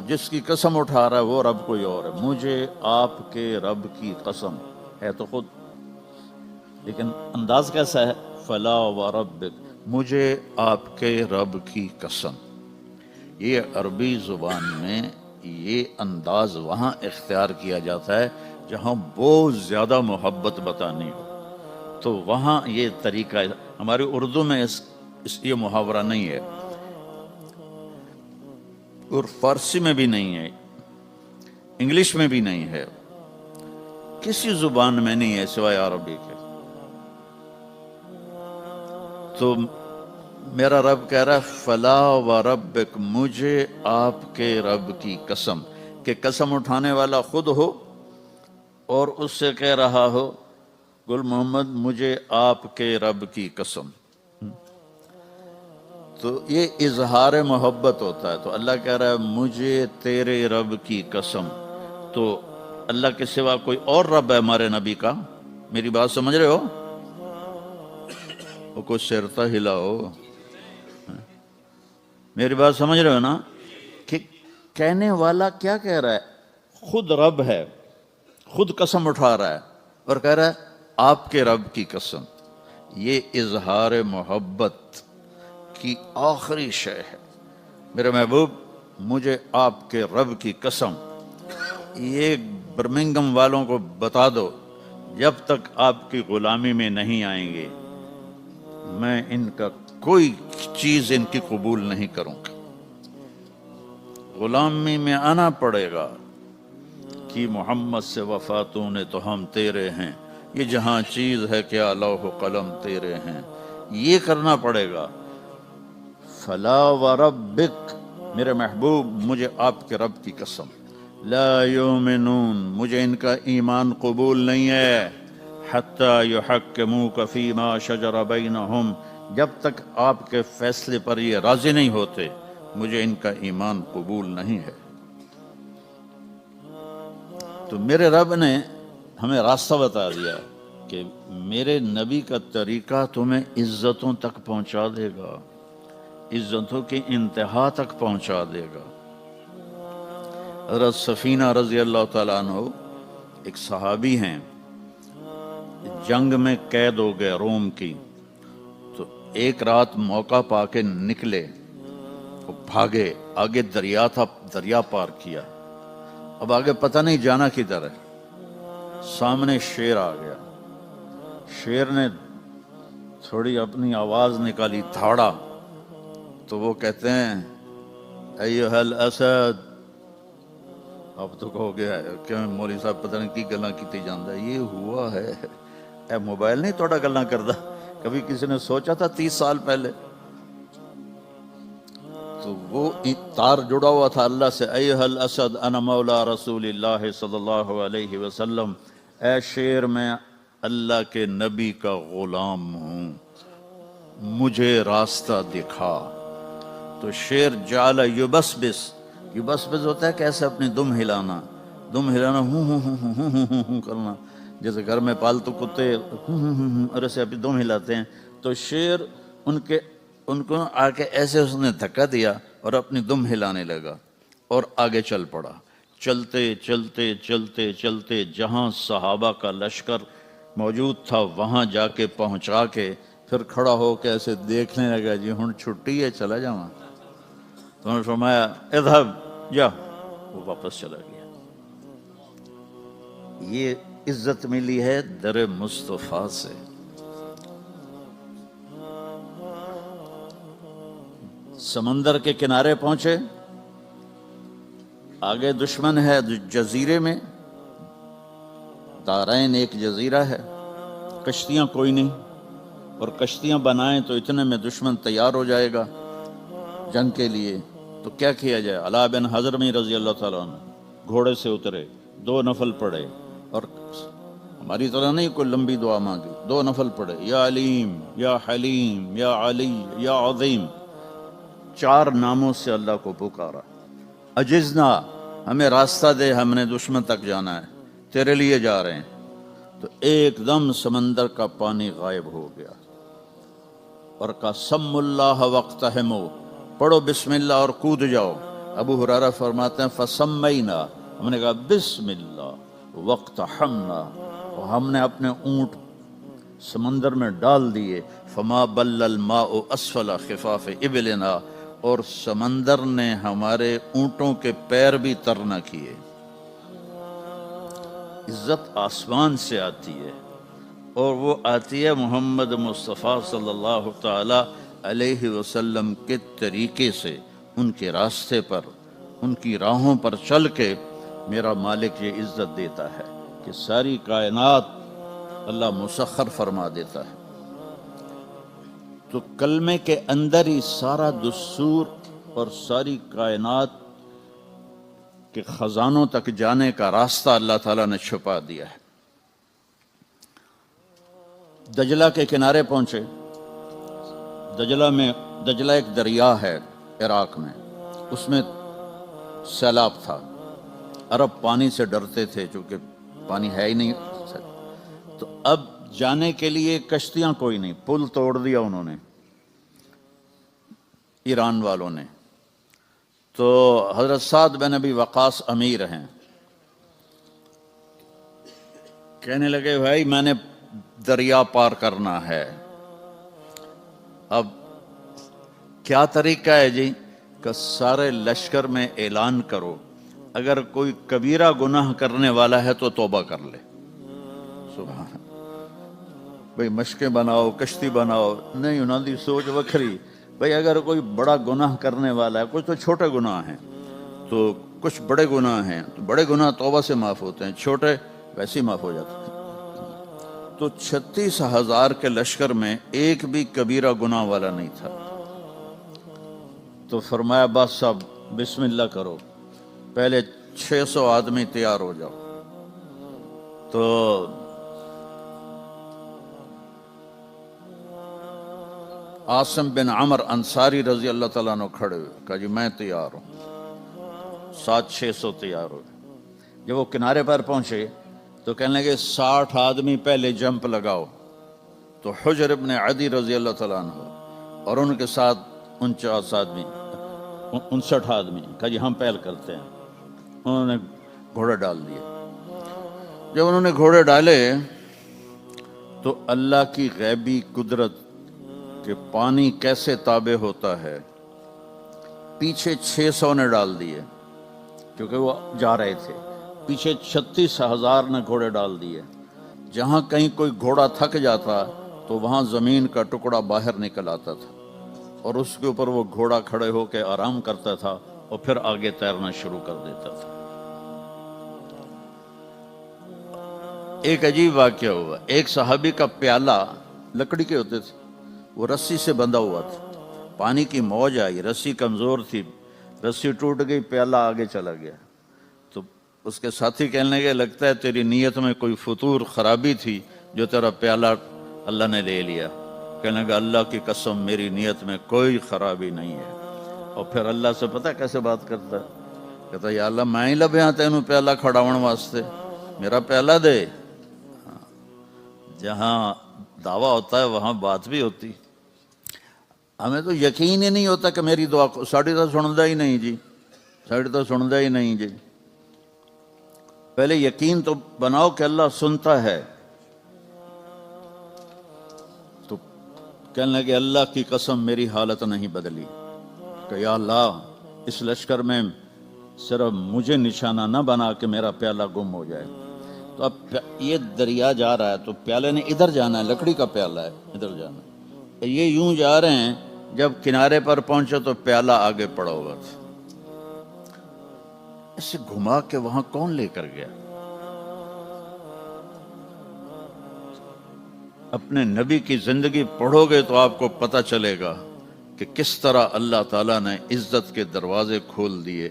جس کی قسم اٹھا رہا ہے وہ رب کوئی اور ہے. مجھے آپ کے رب کی قسم ہے تو خود، لیکن انداز کیسا ہے؟ فلا و ربک، مجھے آپ کے رب کی قسم. یہ عربی زبان میں یہ انداز وہاں اختیار کیا جاتا ہے جہاں بہت زیادہ محبت بتانی ہو، تو وہاں یہ طریقہ ہے. ہماری اردو میں یہ محاورہ نہیں ہے، اور فارسی میں بھی نہیں ہے، انگلش میں بھی نہیں ہے، کسی زبان میں نہیں ہے سوائے عربی کے. تو میرا رب کہہ رہا ہے فلا و ربک، مجھے آپ کے رب کی قسم، کہ قسم اٹھانے والا خود ہو اور اس سے کہہ رہا ہو گل محمد مجھے آپ کے رب کی قسم. تو یہ اظہار محبت ہوتا ہے. تو اللہ کہہ رہا ہے مجھے تیرے رب کی قسم. تو اللہ کے سوا کوئی اور رب ہے ہمارے نبی کا؟ میری بات سمجھ رہے ہو؟ وہ کوئی سرتا ہلاؤ. میری بات سمجھ رہے ہو نا؟ کہ کہنے والا کیا کہہ رہا ہے؟ خود رب ہے، خود قسم اٹھا رہا ہے اور کہہ رہا ہے آپ کے رب کی قسم. یہ اظہار محبت کی آخری شے ہے. میرے محبوب مجھے آپ کے رب کی قسم، یہ برمنگم والوں کو بتا دو جب تک آپ کی غلامی میں نہیں آئیں گے میں ان کا کوئی چیز ان کی قبول نہیں کروں گا. غلامی میں آنا پڑے گا کہ محمد سے وفاتوں نے تو ہم تیرے ہیں، یہ جہاں چیز ہے کیا لوح و قلم تیرے ہیں، یہ کرنا پڑے گا. فلا وربک، میرے محبوب مجھے آپ کے رب کی قسم، لا یؤمنون، مجھے ان کا ایمان قبول نہیں ہے، حتی یحکموک فیما شجر بینہم، جب تک آپ کے فیصلے پر یہ راضی نہیں ہوتے مجھے ان کا ایمان قبول نہیں ہے. تو میرے رب نے ہمیں راستہ بتا دیا کہ میرے نبی کا طریقہ تمہیں عزتوں تک پہنچا دے گا، عزتوں کی انتہا تک پہنچا دے گا. حضرت سفینہ رضی اللہ تعالیٰ عنہ ایک صحابی ہیں، جنگ میں قید ہو گئے روم کی. تو ایک رات موقع پا کے نکلے، وہ بھاگے، آگے دریا تھا، دریا پار کیا. اب آگے پتہ نہیں جانا کدھر ہے. سامنے شیر آ گیا، شیر نے تھوڑی اپنی آواز نکالی، دھاڑا. تو وہ کہتے ہیں ایھا الاسد، اب تو ہو گیا ہے کہ مولوی صاحب پتہ نہیں کی گلاں کیتی جاندا ہے، یہ ہوا ہے. اے موبائل نہیں توڑا گلاں کردا، کبھی کسی نے سوچا تھا 30 سال پہلے؟ تو وہ تار جڑا ہوا تھا اللہ سے، ایھا الاسد انا مولا رسول اللہ صلی اللہ علیہ وسلم، اے شیر میں اللہ کے نبی کا غلام ہوں، مجھے راستہ دکھا. تو شیر جعل یبسبس، یبسبس ہوتا ہے کیسے اپنی دم ہلانا، دم ہلانا ہوں ہوں ہوں ہوں ہوں ہوں ہوں کرنا، جیسے گھر میں پالتو کتے اور ایسے اپنی دم ہلاتے ہیں. تو شیر ان کو آ کے ایسے اس نے دھکا دیا اور اپنی دم ہلانے لگا اور آگے چل پڑا. چلتے چلتے چلتے چلتے جہاں صحابہ کا لشکر موجود تھا وہاں جا کے پہنچا کے پھر کھڑا ہو کے ایسے دیکھنے لگا، جی ہن چھٹی ہے چلا جاواں. تو انہوں نے فرمایا اذهب جا، وہ واپس چلا گیا. یہ عزت ملی ہے در مصطفیٰ سے. سمندر کے کنارے پہنچے، آگے دشمن ہے جزیرے میں، دارین ایک جزیرہ ہے، کشتیاں کوئی نہیں، اور کشتیاں بنائیں تو اتنے میں دشمن تیار ہو جائے گا جنگ کے لیے. تو کیا کیا جائے؟ علاء بن حضرمی رضی اللہ تعالیٰ عنہ گھوڑے سے اترے، 2 نفل پڑھے، اور ہماری طرح نہیں کوئی لمبی دعا مانگی، 2 نفل پڑھے، یا علیم یا حلیم یا علی یا عظیم، 4 ناموں سے اللہ کو پکارا. اجزنا، ہمیں راستہ دے، ہم نے دشمن تک جانا ہے، تیرے لیے جا رہے ہیں. تو ایک دم سمندر کا پانی غائب ہو گیا اور کہا سم اللہ وقتہمو، پڑھو بسم اللہ اور کود جاؤ. ابو ہریرہ فرماتے ہیں فسمینا، ہم نے کہا بسم اللہ وقت ہمنا، اور ہم نے اپنے اونٹ سمندر میں ڈال دیے، فما بل الماء اسفل خفاف ابلنا، اور سمندر نے ہمارے اونٹوں کے پیر بھی تر نہ کیے۔ عزت آسمان سے آتی ہے، اور وہ آتی ہے محمد مصطفیٰ صلی اللہ تعالی علیہ وسلم کے طریقے سے، ان کے راستے پر، ان کی راہوں پر چل کے میرا مالک یہ عزت دیتا ہے کہ ساری کائنات اللہ مسخر فرما دیتا ہے۔ تو کلمے کے اندر ہی سارا دستور اور ساری کائنات کے خزانوں تک جانے کا راستہ اللہ تعالیٰ نے چھپا دیا ہے۔ دجلہ کے کنارے پہنچے۔ دجلہ ایک دریا ہے عراق میں، اس میں سیلاب تھا، عرب پانی سے ڈرتے تھے چونکہ پانی ہے ہی نہیں، تو اب جانے کے لیے کشتیاں کوئی نہیں، پل توڑ دیا انہوں نے، ایران والوں نے۔ تو حضرت سعد بن ابی وقاص امیر ہیں، کہنے لگے بھائی میں نے دریا پار کرنا ہے، اب کیا طریقہ ہے جی؟ کہ سارے لشکر میں اعلان کرو اگر کوئی کبیرہ گناہ کرنے والا ہے تو توبہ کر لے۔ سبحان، بھئی مشقیں بناؤ، کشتی بناؤ، نہیں انہوں دی سوچ وکھری، بھئی اگر کوئی بڑا گناہ کرنے والا ہے، کچھ تو چھوٹے گناہ ہیں تو کچھ بڑے گناہ ہیں، تو بڑے گناہ توبہ سے معاف ہوتے ہیں، چھوٹے ویسے ہی معاف ہو جاتے ہیں۔ تو 36,000 کے لشکر میں ایک بھی کبیرہ گناہ والا نہیں تھا۔ تو فرمایا بس صاحب بسم اللہ کرو، پہلے 600 آدمی تیار ہو جاؤ۔ تو عاصم بن عمر انصاری رضی اللہ تعالیٰ عنہ کھڑے ہوئے، کہا جی میں تیار ہوں، 600 تیار ہو گئے۔ جب وہ کنارے پر پہنچے تو کہنے لگے 60 آدمی پہلے جمپ لگاؤ۔ تو حجر ابن عدی رضی اللہ تعالیٰ عنہ اور ان کے ساتھ 59 آدمی، کہا جی ہم پہل کرتے ہیں۔ انہوں نے گھوڑے ڈال دیے۔ جب انہوں نے گھوڑے ڈالے تو اللہ کی غیبی قدرت کہ پانی کیسے تابع ہوتا ہے، پیچھے 600 نے ڈال دیے کیونکہ وہ جا رہے تھے، پیچھے 36,000 نے گھوڑے ڈال دیے۔ جہاں کہیں کوئی گھوڑا تھک جاتا تو وہاں زمین کا ٹکڑا باہر نکل آتا تھا اور اس کے اوپر وہ گھوڑا کھڑے ہو کے آرام کرتا تھا اور پھر آگے تیرنا شروع کر دیتا تھا۔ ایک عجیب واقعہ ہوا، ایک صحابی کا پیالہ لکڑی کے ہوتے تھے، وہ رسی سے بندھا ہوا تھا، پانی کی موج آئی، رسی کمزور تھی، رسی ٹوٹ گئی، پیالہ آگے چلا گیا۔ تو اس کے ساتھی کہنے لگے لگتا ہے تیری نیت میں کوئی فطور خرابی تھی جو تیرا پیالہ اللہ نے لے لیا۔ کہنے لگا اللہ کی قسم میری نیت میں کوئی خرابی نہیں ہے۔ اور پھر اللہ سے پتہ کیسے بات کرتا ہے، کہتا ہے یا اللہ میں ہی لبھیاں تینوں پیالہ کھڑاون واسطے، میرا پیالہ دے۔ جہاں دعویٰ ہوتا ہے وہاں بات بھی ہوتی۔ ہمیں تو یقین ہی نہیں ہوتا کہ میری دعا ساڑی تو سندا ہی نہیں جی، ساڑی تو سندا ہی نہیں جی۔ پہلے یقین تو بناؤ کہ اللہ سنتا ہے۔ تو کہنے لگے اللہ کی قسم میری حالت نہیں بدلی، کہ یا اللہ اس لشکر میں صرف مجھے نشانہ نہ بنا کہ میرا پیالہ گم ہو جائے۔ تو اب یہ دریا جا رہا ہے تو پیالے نے ادھر جانا ہے، لکڑی کا پیالہ ہے، ادھر جانا ہے، یہ یوں جا رہے ہیں۔ جب کنارے پر پہنچے تو پیالہ آگے پڑا ہوا تھا۔ اسے گھما کے وہاں کون لے کر گیا؟ اپنے نبی کی زندگی پڑھو گے تو آپ کو پتہ چلے گا کہ کس طرح اللہ تعالیٰ نے عزت کے دروازے کھول دیے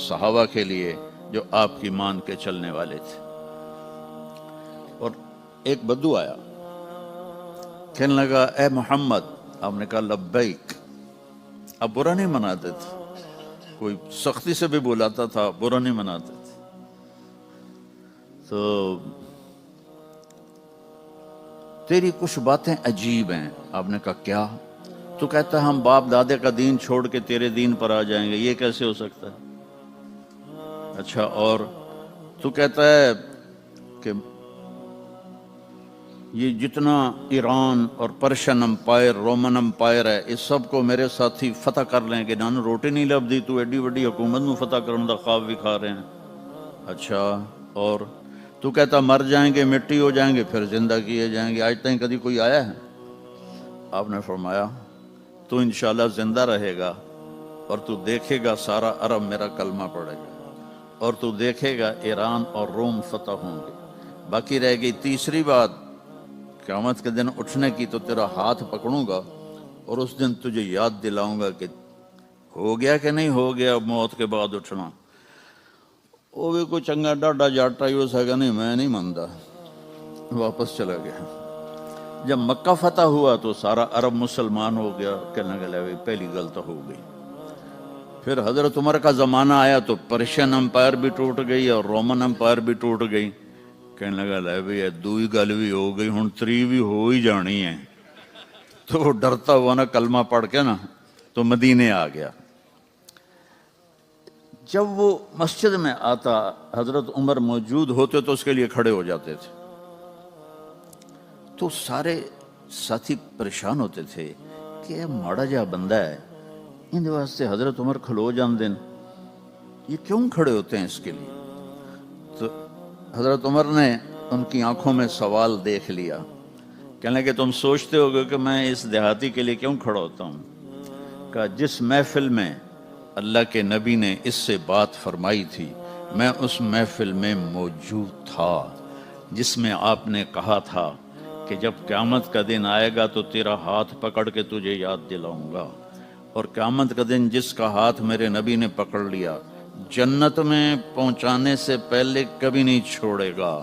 صحابہ کے لیے جو آپ کی مان کے چلنے والے تھے۔ اور ایک بدو آیا، کہنے لگا اے محمد، آپ نے کہا لبیک۔ اب برا نہیں مناتے تھے، کوئی سختی سے بھی بلاتا تھا، برا نہیں مناتے تھے۔ تو تیری کچھ باتیں عجیب ہیں۔ آپ نے کہا کیا؟ تو کہتا ہے ہم باپ دادے کا دین چھوڑ کے تیرے دین پر آ جائیں گے، یہ کیسے ہو سکتا ہے؟ اچھا، اور تو کہتا ہے کہ یہ جتنا ایران اور پرشین امپائر، رومن امپائر ہے، اس سب کو میرے ساتھی فتح کر لیں گے، نہ روٹی نہیں لبدی، تو ایڈی وڈی حکومت نو فتح کرنے دا خواب بھی کھا رہے ہیں۔ اچھا، اور تو کہتا مر جائیں گے، مٹی ہو جائیں گے، پھر زندہ کیے جائیں گے، آج تک کبھی کوئی آیا ہے؟ آپ نے فرمایا تو انشاءاللہ زندہ رہے گا اور تو دیکھے گا سارا عرب میرا کلمہ پڑھے گا، اور تو دیکھے گا ایران اور روم فتح ہوں گے۔ باقی رہ گئی تیسری بات، قیامت کے دن اٹھنے کی، تو تیرا ہاتھ پکڑوں گا اور اس دن تجھے یاد دلاؤں گا کہ ہو گیا کہ نہیں ہو گیا موت کے بعد اٹھنا۔ وہ بھی کوئی چنگا ڈاڈا جاٹا ہی ہو سکا، نہیں میں نہیں مانتا، واپس چلا گیا۔ جب مکہ فتح ہوا تو سارا عرب مسلمان ہو گیا، کہنے لگے پہلی غلط ہو گئی۔ پھر حضرت عمر کا زمانہ آیا تو پرشین امپائر بھی ٹوٹ گئی اور رومن امپائر بھی ٹوٹ گئی، کہنے لگا لے بھئی دوئی گل بھی ہو گئی، ہن تری بھی ہو ہی جانی ہے۔ تو وہ ڈرتا ہوا نا کلمہ پڑھ کے نا تو مدینے آ گیا۔ جب وہ مسجد میں آتا حضرت عمر موجود ہوتے تو اس کے لیے کھڑے ہو جاتے تھے، تو سارے ساتھی پریشان ہوتے تھے کہ یہ ماڑا جا بندہ ہے، ان واسطے حضرت عمر کھلو جان دن، یہ کیوں کھڑے ہوتے ہیں اس کے لیے؟ تو حضرت عمر نے ان کی آنکھوں میں سوال دیکھ لیا، کہنے کہ تم سوچتے ہوگے کہ میں اس دیہاتی کے لیے کیوں کھڑا ہوتا ہوں؟ کہا جس محفل میں اللہ کے نبی نے اس سے بات فرمائی تھی میں اس محفل میں موجود تھا، جس میں آپ نے کہا تھا کہ جب قیامت کا دن آئے گا تو تیرا ہاتھ پکڑ کے تجھے یاد دلاؤں گا، اور قیامت کا دن جس کا ہاتھ میرے نبی نے پکڑ لیا جنت میں پہنچانے سے پہلے کبھی نہیں چھوڑے گا۔